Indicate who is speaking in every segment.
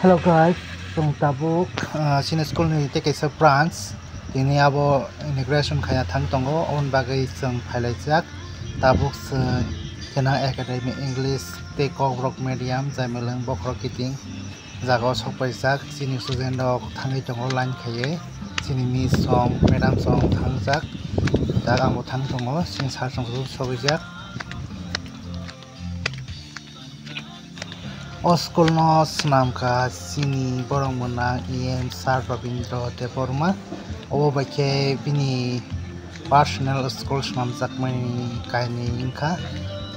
Speaker 1: Hello guys, tong tabuk sini school ni kaisa branch ini abo integration khaya thang tongo on bagai sung phailajak tabuk se kena academy english te kokrok medium jaimelang bokrok kiting jago sokpaijak sini student rok thangai tongo line khaye sini miss song madam song thangjak dak amo thang tongo sini sar song sobijak o school no snamka sini borong munang em sar Rabindra Deborma obo baike bini personal school snamjak mani kaini inka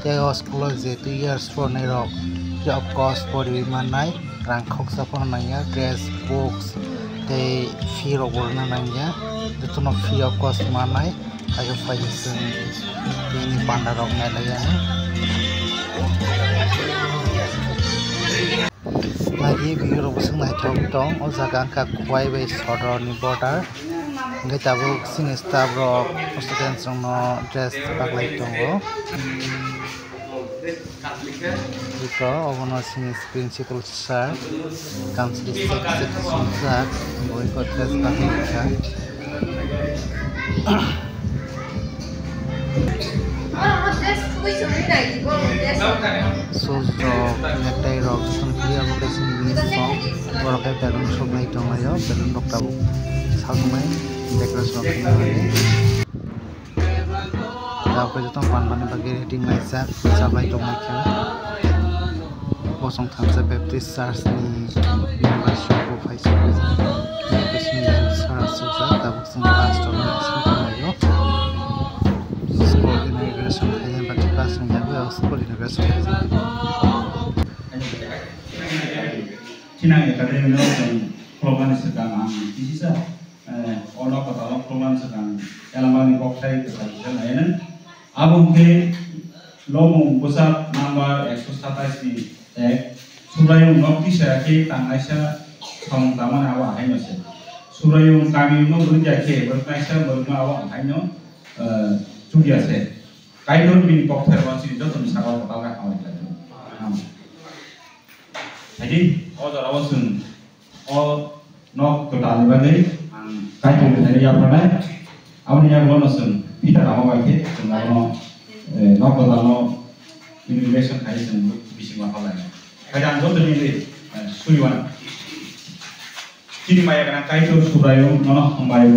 Speaker 1: te o school je 2 years for nei rok free of cost pori manai rang khoksa pon naya dress books te fee rok borna naya dutuno free of cost manai age faising bini panda rok nai layani lagi biru busung naik tong o jaga angka kuai bai sodor ni border ngai tabuk sini staff rok students rok no dress paklai tongo dito obono sini principal sir council section sir boi ko dress paklai ka Sos rok, netai rok, sangkiri abo kasi miss song, borok ay balloon shop na ito ngayon, balloon rok tabo, salumay, decoration rok na ngayon. Tao ko itong panpan bagi reading na isa, sabay itong ngayon. Posong Thansa Baptist Church ni University of High School. Kasi ni Sarah Souza, tabo sa pastor na isa ngayon. School integration kaya bagi pastor niya ko school integration.
Speaker 2: Cina academy no program sedang bisa orang kata program sedang elemen koktai kesajian layanan abang ke lomong besar nama ekspos di surayung nokti saya ke tangaisa kamu taman awak hanya se surayung kami no bekerja ke berkaisa bermawa hanya sudia se kaidon bin koktai wasi itu tuh misalnya kota lah awak itu jadi order awasun nok kota bagai kaitun dari apa nih awalnya yang lonosun tidak lama lagi cuma nok kota no immigration kaitun bisa apa lagi kadang jodoh ini suriwan kini maya karena kaitun surayung nono kembali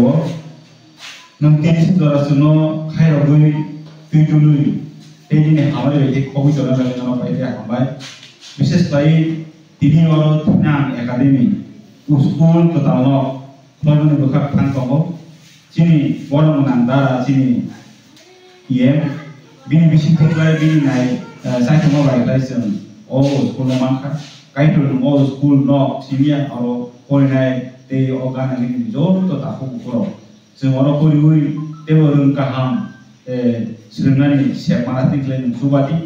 Speaker 2: nanti setelah suno kairogui tujuh ini hamarai lagi kopi jodoh lagi nono pakai kembali विशेष गरी तिनीहरु थुनाङ academy school ततानो खलनि बखा थांगो चिनी बडो नांदा चिनी एम बिनि बिसि थेक्लाय बिनि नाय साइथमो बायलाय जों ओ स्कुल मानखा काइटो ओ स्कुल न सिमिया अरो फरायनाय ते अगानानि जोर तो ताखौ गुरो जों अरो फरिगुइ तेबरन काहाम सोलोंनानै सेमाना थेक्लाय सुबादि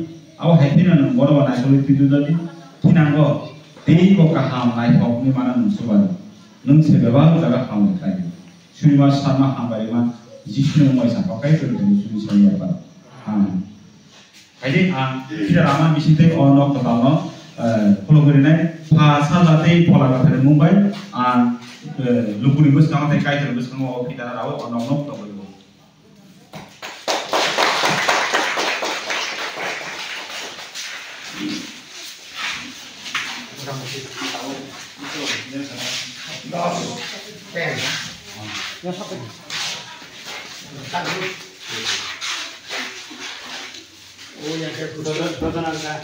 Speaker 2: आव हायफिना नों बडो नायसोलि तिदुदि थिनांगो तेइको kaham naik hok ni mana nungsuban nung sebebang jaga ham kai surima sama ham bari man jisnu moi sa pakai tu dari suri suri apa jadi tidak lama di situ ono ketano kalau berinai bahasa latih pola kata Mumbai lupuri bus nama teh kai terus kamu kita tahu ono nok tak boleh
Speaker 1: Yang satu. Oh, yang ke dodonan ka.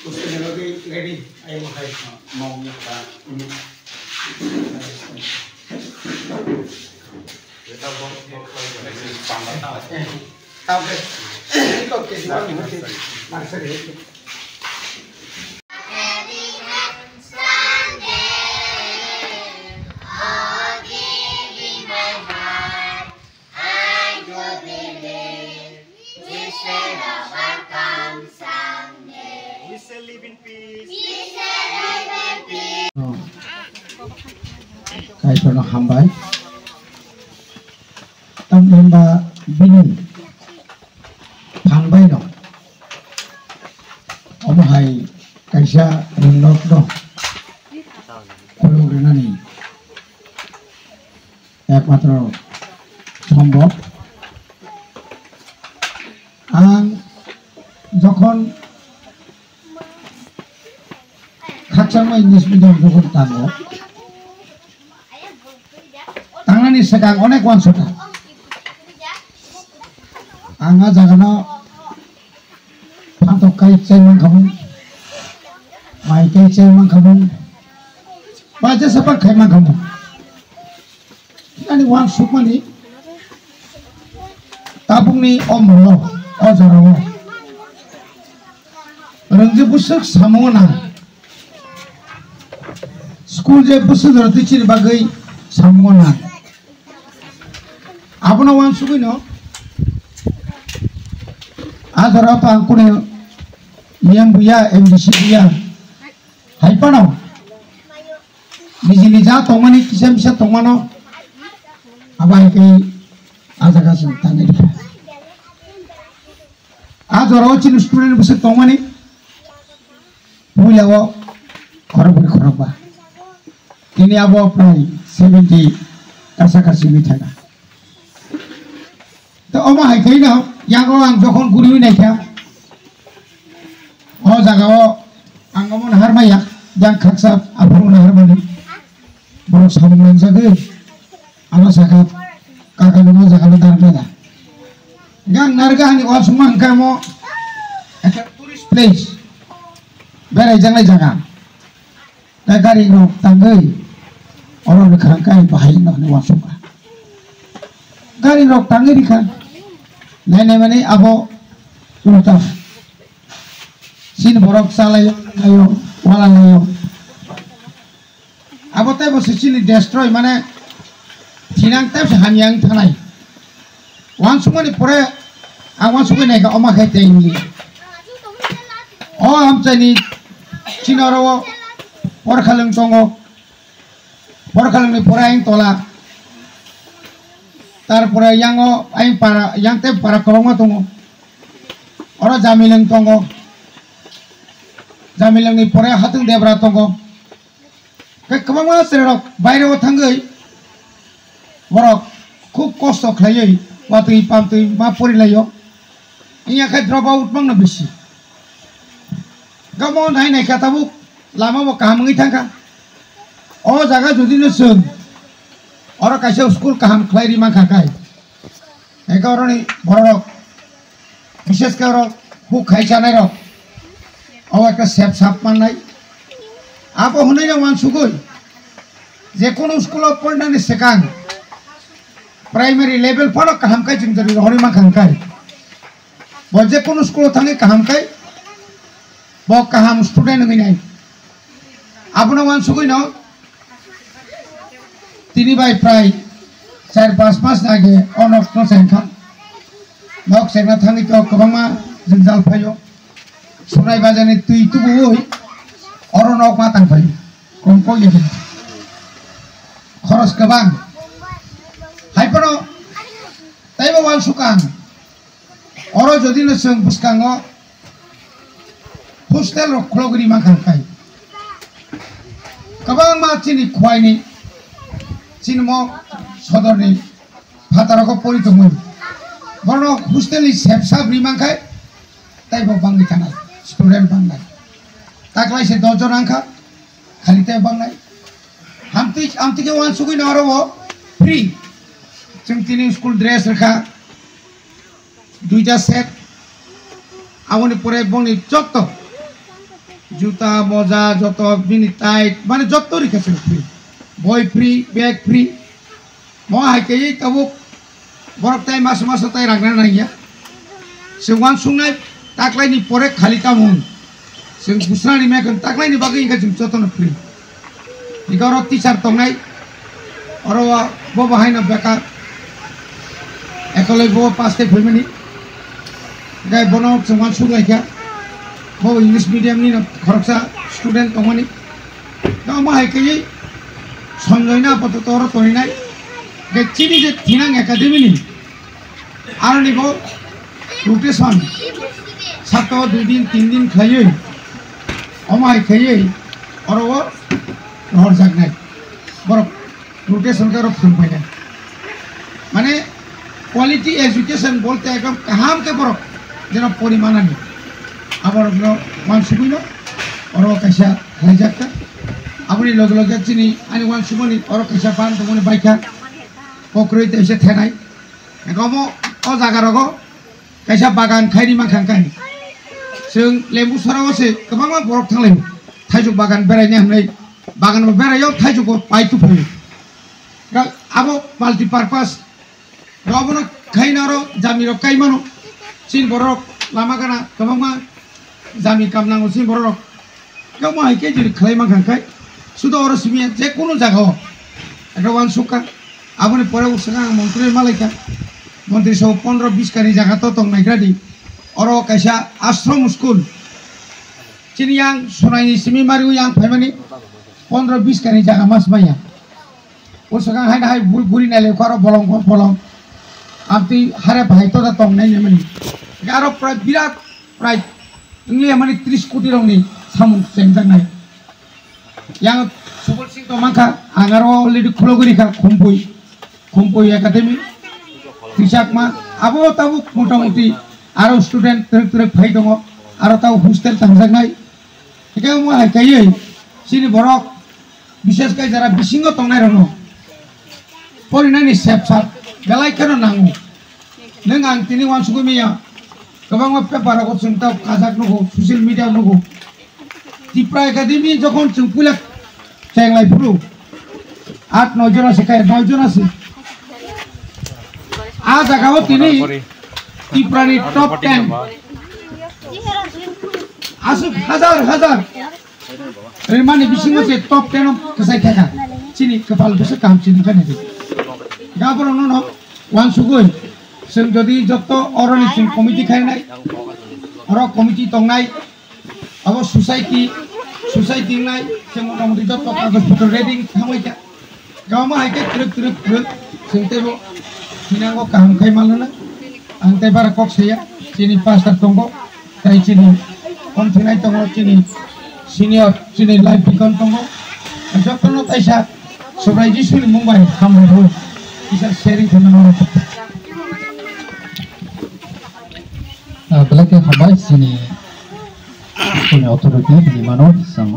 Speaker 1: Usah lagi ready. Ayo makai. Mau nya ka. Ini. Kita bok pambal tahu. Tahu ke? Ini kok ke sini mesti maksud itu.
Speaker 3: Kayak pernah hambai, tambah bini, hambai no, omahai kaisa renok no, फोरोंग्रोनानै एकमात्र सम्भव आं যখন खाथियावनो English medium যখন थाङो थांनायनि सिगां अनेक वानसथा आंहा जागानो फान्थावखाय चाइमानखामोन माइखाय चाइमानखामोन बाजे सापार खायमानखामोन ani wan sukmani tabungni omro ojarawo rengje busuk samona school je busuk roti chir bagai samona abona wan sukino adara pa kune niam buya MDC buya haipano niji nija tongmani kisam bisa tongmano abai ke ajaga sentane ajoro chin student buse tongmani builawo khorba tini abo prai 70 kasakasi mithaga to oma hai kai na yango ang jokhon guri nai kha o jagao angamon harmaya yang khaksa abun harmani boro samung jage ana saka kakak dulu jaga luar beda. Gang narga ni wal semua kamu ada tourist place. Berai jangan jaga. Negari no tanggai orang dikerangkai bahaya no ni wal semua. Gari no tanggai dikan. Nene mana abo ultaf. Sin borok salayo ayo wala layo. Abo tay bos sini destroy mana Tinang tapi hanyang tanai. Wan semua ni pura, awan semua ni ka omak hete ini. Oh amca ni Cina rawo, por kaleng tongo, por kaleng ni pura yang tola. Tar pura yang aing para, yang te para kolonga tongo. Orang jamileng tongo, jamileng ni pura hatung debra tongo. Kemana mana serok, bayar o tanggai. Borok খুব কষ্ট খাইই ওয়াতুই পামতুই মা পরিলাইও ইয়া খাই drop out মাংনা বেশি গামো নাই নাই কাতাবু লামাবো কাহামই থাকা ও জায়গা যদি নসুন আর কাছে স্কুল কাহাম খাইরি মা খাকাই এই কারণে বড় বিশেষ করে খুব খাইছানাই রক ও একটা সেফ সাপ মান নাই আপো হুনাই না মান সুগই যে কোন স্কুল পড়নানি সেকান प्राइमरी लेवल पर कहम kai jing dari hori ma khang kai bo je kono school thangi kaham kai bo kaham student ngi nai apna wan sugoi no tini bai prai 4-5 mas age on of no sengkha nok sengna thangi to kabama jingjal phayo sunai bajani tui tu boi oro nok ma tang phayo kom ko ye khoros kabang hai pano tai bawan sukan oro jodi na seng buskango hostel ro klogri makan kai kabang ma chini khwai ni chinmo sodor ni phatara ko pori to moi bono hostel ni sepsa bri mankai tai bo bang kana student bang nai taklai se dojon angka khali tai bang nai amti ke wan sugui na oro free जों तिनी school dress रखा दुईटा सेट आउनी परे बंगनी जत जूता मोजा जत बिनी टाइट माने जत रिखेছে फ्री बय फ्री बैग फ्री म हाइके तबु बरक टाइम मास मास ताइ राखना नाइया सेवान सुंनाय ताकलायनि परे खालि तामुन जों गुस्रानि मेकन ताकलायनि बागै इंगा जों जतन फ्री इगार टीचर तंनाय अरवा बो बाहायना बेकार एकोले बो पास्ते फैमनि गाय बनो समान सुलाइका बो इंग्लिश मीडियम नि खरसा स्टूडेंट तमनि दा मा हाइके संजयना पत तोर तोइनाय गे चिनि जे थिनां एकाडेमी नि आरनि बो रोटेशन सातो 2 दिन 3 दिन खायै अमा हाइके अरवा হরজাকনাই বড় নোটেশন কারো ফোন পাই না মানে কোয়ালিটি এডুকেশন বলতে একদম কাহামকে বড় যেন পরিমাণ আনি আবার ওয়ান সুবিল ওর কাইসা হাইজাকটা আপনি লগে লগে চিনি আনি ওয়ান সুমনি ওর কাইসা পান তোমার বাইকা পকরইতে এসে থেনাই একম ও জায়গা রগ কাইসা বাগান খাইনি মাखां खायनि जों लेबु सरावसो गोबां बरफ थांलायो थाइजौ बागान बेरायनो हानाय बागानाव बेरायाव थाइजौखौ बायथु फैयो आबो माल्टिपार्पास गावनो खायनारो जामिरो कायमानो सिन बरफ लामा गाना गोबां जामि कामनांगौ सिन बरफ गाव माहायके जेरै खालायमाखां खाय सुदो अरसिमिया जेकुनु जायगायाव একটা ওয়ান সুকা আপনি পরে উৎসাহ মন্ত্রীর মালিকা মন্ত্রী সহ 15-20 কানি জায়গা তো তংনাইগ্রাদি অর কাইসা আশ্রম স্কুল চিনিয়াং সোনাইনি সিমি মারিও ইয়াং ফাইমানি 15-20 কানি জায়গা মাস মাইয়া উৎসাহ হাই হাই বুড়ি নাইলে আরো বলং আপনি হারে ভাই তো তংনাই নেমানি আরো প্রায় বিরাট প্রায় ইংলিয়া মানে 30 কোটি রংনি সামুন সেংজাংনাই ইয়াং সুবল সিং তো মাখা আগারো অলরেডি খলগরিখা খুমপুই একাডেমি টিচাকমা আবো তাবো মোটামুটি আরো স্টুডেন্ট তেরেক ফাই দङ আরো তাও হোস্টেল थांजानाय একে মো হাইকাयै সিনি বরক বিশেষ করে যারা বিসিঙ্গ তংনাই রङ পরিনানি সেপসাপ বেলাই কেন নাঙ্গু नों आं तिनि वान सुगुमिया गोबां पेपाराव जोंताव काजाक नगौ ससियेल मिडिया नगौ ত্রিপুরা একাডেমি যখন চুপুলা চেংলাই ফুরু 8-9 জন আছে 9 জন আছে आ जगह তিনি ত্রিপুরানি টপ 10 আসু হাজার এর মানে বিসিংতে টপ 10 কসাই থাকা চিনি কপাল বসে কাম চিনি কানে গাবর ন ওয়ান সুগই जों যদি যত অরনিচিং কমিটি খাইনাই অর কমিটি তংনাই अब सोसाइटी নাই जों মোটামুটি যত কাগজপত্র রেডিং খামাইকা गावमा हाइके त्रिक जोंतेबो हिनांगो काम खाय मानोना आंते बारा कक सैया चिनि पास्टार दंगो ताइ चिनि कन्थिनाय दंगो चिनि सिनियर चिनि लाइफ बिकन दंगो जखनो ताइसा सब्रायजि सुनि मुंबाइ खामबो इसा शेरिं खालामनो
Speaker 4: belakang hambai sini punya otoritas di mana sang